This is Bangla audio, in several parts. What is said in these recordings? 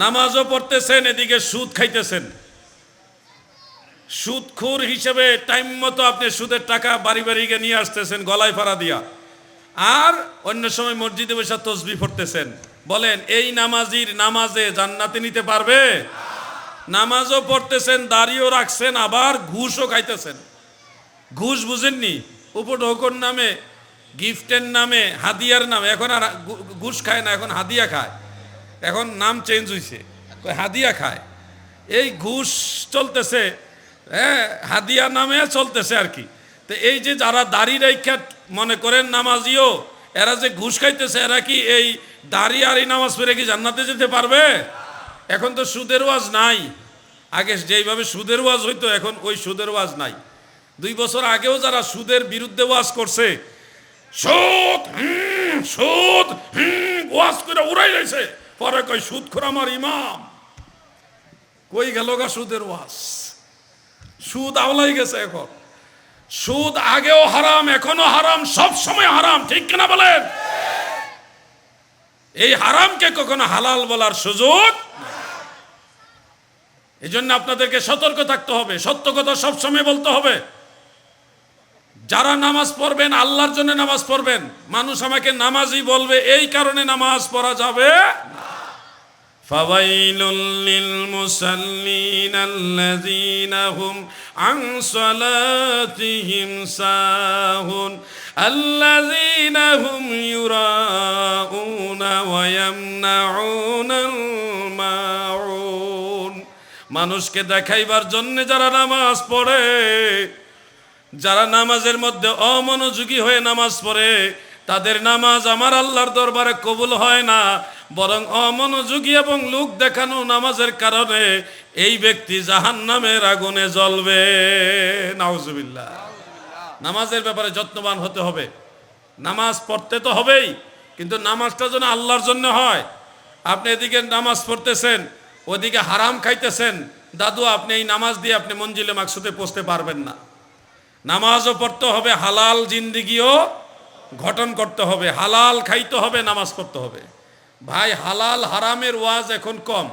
নামাজও পড়তেছেন, এদিকে সুদ খাইতেছেন। সুদখোর হিসেবে টাইম মতো আপনি সুদের টাকা বাড়ি বাড়ি গিয়ে নিয়ে আসতেছেন গলায় ফাড়া দিয়া, আর অন্য সময় মসজিদে বসে তসবিহ পড়তেছেন। বলেন এই নামাজির নামাজে জান্নাতে নিতে পারবে? নামাজও পড়তেছেন, দাড়িও রাখছেন, আবার ঘুষও খাইতেছেন। ঘুষ বুঝেননি? উপঢৌকন নামে, গিফটের নামে, হাদিয়ার নামে। এখন আর ঘুষ খায় না, এখন হাদিয়া খায়। এখন নাম চেঞ্জ হয়েছে, হাদিয়া খায়। এই ঘুষ চলতেছে, হ্যাঁ, হাদিয়া নামে চলতেছে আর কি। তো এই যে যারা দাড়ি রেখা মনে করেন নামাজিও, এরা যে ঘুষ খাইতেছে, এরা কি এই দাড়ি আর এই নামাজ পড়ে কি জান্নাতে যেতে পারবে? এখন তো সুদের ওয়াজ নাই। আগে যেইভাবে সুদের ওয়াজ হইতো, এখন ওই সুদের ওয়াজ নাই। 2 বছর আগেও যারা সুদের বিরুদ্ধে ওয়াজ করছে, সুদ সুদ ওয়াজ করে উড়াই যাইছে, পরে কই সুদখোর আমার ইমাম। কই গেল গা সুদের ওয়াজ? সুদ আওলাই গেছে। এখন সুদ আগেও হারাম, এখনো হারাম, সব সময় হারাম, ঠিক কিনা বলেন? এই হারামকে কখনো হালাল বলার সুযোগ। এই জন্য আপনাদেরকে সতর্ক থাকতে হবে, সত্য কথা সবসময় বলতে হবে। যারা নামাজ পড়বেন আল্লাহর জন্য নামাজ পড়বেন। মানুষ আমাকে নামাজি বলবে, এই কারণে নামাজ পড়া যাবে না। ফাওয়াইলুল লিল মুসাল্লিন আল্লাযীনা হুম আন সালাতিহিম সাহুন আল্লাযীনা হুম ইউরাউনা ওয়া ইয়ামনাউনাল মাউন। মানুষকে দেখাইবার জন্য যারা নামাজ পড়ে, যারা নামাজের মধ্যে অমনোযোগী হয়ে নামাজ পড়ে, তাদের নামাজ আমার আল্লাহর দরবারে কবুল হয় না, বরং অমনোযোগী এবং লোক দেখানো নামাজের কারণে এই ব্যক্তি জাহান্নামের আগুনে জ্বলবে। নাউজুবিল্লাহ। নামাজের ব্যাপারে যত্নবান হতে হবে। নামাজ পড়তে তো হবেই, কিন্তু নামাজটা যেন আল্লাহর জন্য হয়। আপনি এদিকে নামাজ পড়তেছেন, ওদিকে হারাম খাইতেছেন, দাদু আপনি এই নামাজ দিয়ে আপনি মঞ্জিলে মাকসুদে পৌঁছতে পারবেন না। নামাজও পড়তে হবে, হালাল জিন্দিগিও গঠন করতে হবে, হালাল খাইতে হবে, নামাজ পড়তে হবে। ভাই, হালাল হারামের ওয়াজ এখন কম,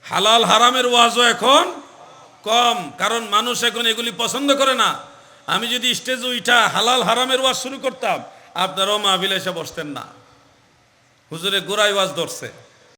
হালাল হারামের ওয়াজও এখন কম, কারণ মানুষ এখন এগুলি পছন্দ করে না। আমি যদি স্টেজে উঠা হালাল হারামের ওয়াজ শুরু করতাম, আপনারাও মাহফিলে এসে বসতেন না। হুজুরে গোড়ায় ওয়াজ ধরছে।